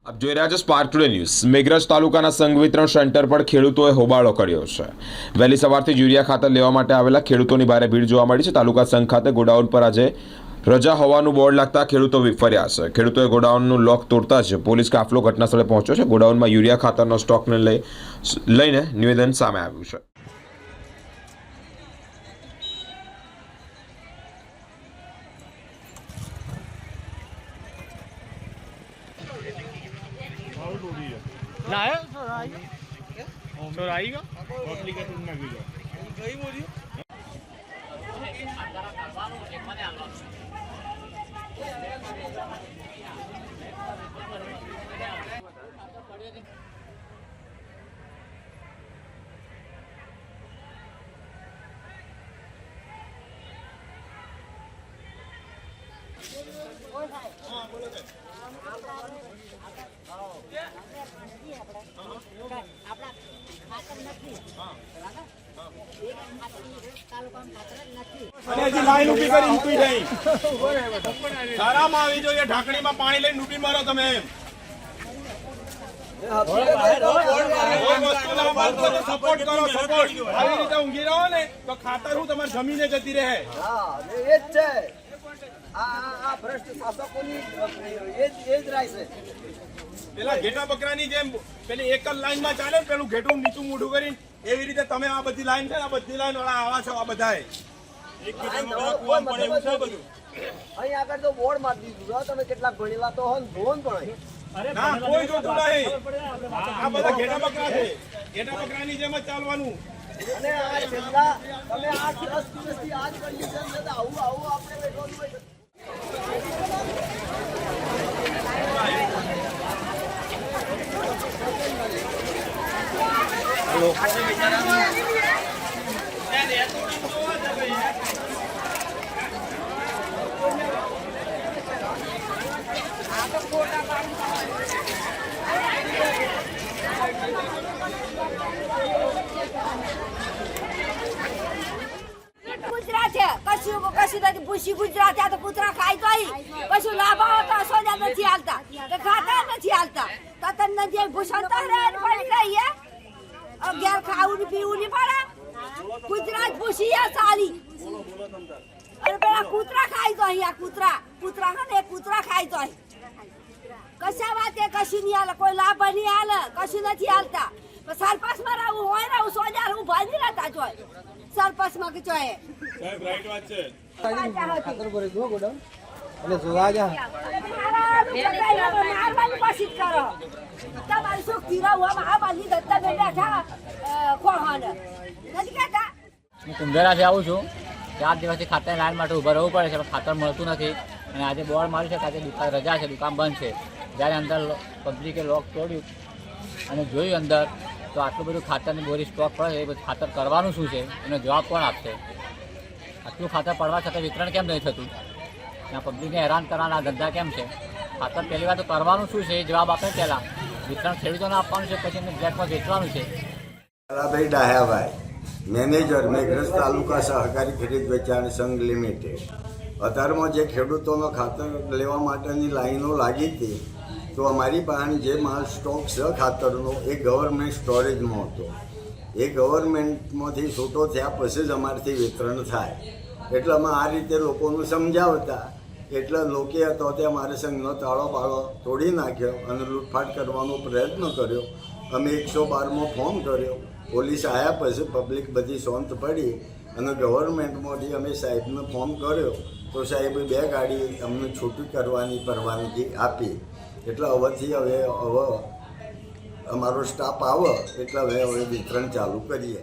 આપ જોઈ રહ્યા છો સ્પાર્ક ટુડે ન્યૂઝ। મેઘરજ તાલુકાના સંઘ વિતરણ સેન્ટર પર ખેડૂતોએ હોબાળો કર્યો છે। વહેલી સવારથી યુરિયા ખાતર લેવા માટે આવેલા ખેડૂતોની ભારે ભીડ જોવા મળી છે। તાલુકા સંઘ ખાતે ગોડાઉન પર આજે રજા હોવાનું બોર્ડ લાગતા ખેડૂતો વિફર્યા છે। ખેડૂતોએ ગોડાઉનનું લોક તોડતા જ પોલીસ કાફલો ઘટનાસ્થળે પહોંચ્યો છે। ગોડાઉનમાં યુરિયા ખાતરનો સ્ટોકને લઈને નિવેદન સામે આવ્યું છે। ना है सर आएगा कॉम्प्लिकेटेड ना भी कई बोलिए लाइन उभी कर ऊपी नहीं सारा मावी जो ये ढाकणी में पानी ले ऊपी मारो तमे सपोर्ट करो सपोर्ट આવી રીતે ઊંઘી રહો ને તો ખાતર હું તમારી જમીને જતી રહે। હા એ જ છે આ ભ્રષ્ટ શાસકોની એ જ રાય છે। પેલા ઘેટા બકરાની જેમ પેલી એક જ લાઈન માં ચાલે પેલું ઘેટું નીચું મોઢું કરીને એવી રીતે તમે આ બધી લાઈન છે ને આ બધી લાઈન વાળા આવા છો આ બધાય એક ઘેટામાં કોણ પડે એવું છે બધું। અહીં આગળ તો બોર્ડ મારી દીધું તમે કેટલાક ભણેલા તો હોન ભોન પણ ના કોઈ જોતું નહીં આ બધા ઘેટા બકરા છે ઘેટા બકરાની જેમ જ ચાલવાનું। અને આ છેલ્લા તમે 8-10 દિવસથી આ જ કન્ડિશન છે આવું આપણે બેઠવાનું હોય। ગુજરાત છે કશું નથી પૂછી ગુજરાત આ તો પુતરા ખાઈ તો કશું લાભ આવતા સોજા નથી હાલતા તો ખાતા નથી હાલતા તો તને જે ભૂષણતા રહે પડી રહી હે અગિયાર ખાવું પીવું નહીં પડે ગુજરાત પૂછી હે સારી અરે પેલા કૂતરા ખાઈ તો અહીંયા કૂતરા હે ને કૂતરા ખાઈ તો કશા વાતે કશું નહીં હાલે કોઈ લાભ નહીં હાલે કશું નથી હાલતા સરપંચમાં રહું હોય રહું સોજા રહું ભાઈ નહીં રહેતા જોય સરપંચમાં કે ચોય સાહેબ રાઈટ વાત છે ખાતર ભરે દો ગોડાઉન અને જોવા જા મારવાની કોશિશ કરો તમારી શું કીરા હુઆ આ બાલી દત્તા બે બેઠા કોહાન નથી કહેતા હું કુંભેરાથી આવું છું 4 દિવસથી ખાતરની લાઈન માટે ઊભા રહેવું પડે છે પણ ખાતર મળતું નથી અને આજે બોર્ડ માર્યું છે કે આજે દુકાન રજા છે દુકાન બંધ છે। જ્યારે અંદર પબ્લિકે લોક તોડ્યું અને જોયું અંદર તો આટલું બધું ખાતરની બોરી સ્ટોક પડે છે એ બધું ખાતર કરવાનું શું છે એનો જવાબ કોણ આપશે? આટલું ખાતર પડવા છતાં વિતરણ કેમ નહીં થતું? આ પબ્લિકને હેરાન કરવાના ધંધા કેમ છે? ખાતર પહેલી વાર તો કરવાનું શું છે એ જવાબ આપે પહેલાં વિતરણ ખેડૂતોને આપવાનું છે પછી એમને બ્લેકમાં વેચવાનું છે। ભાઈ ડાહ્યાભાઈ મેનેજર મેઘરજ તાલુકા સહકારી ખરીદ વેચાણ સંઘ લિમિટેડ। અત્યારમાં જે ખેડૂતોનો ખાતર લેવા માટેની લાઈનો લાગી હતી તો અમારી પાસે જે માલ સ્ટોક છે ખાતરનો એ ગવર્મેન્ટ સ્ટોરેજમાં હતો। એ ગવર્મેન્ટમાંથી છૂટો થયા પછી જ અમારાથી વિતરણ થાય એટલે અમે આ રીતે લોકોનું સમજાવતા એટલે લોકે હતો તે અમારા સંઘનો તાળો પાળો તોડી નાખ્યો અને લૂંટફાટ કરવાનો પ્રયત્ન કર્યો। અમે 112માં ફોન કર્યો, પોલીસ આવ્યા પછી પબ્લિક બધી શાંત પડી અને ગવર્મેન્ટમાંથી અમે સાહેબને ફોન કર્યો તો સાહેબે 2 ગાડી અમને છૂટી કરવાની પરવાનગી આપી। એટલે હવે અમારો સ્ટાફ આવે એટલે હવે વિતરણ ચાલુ કરીએ।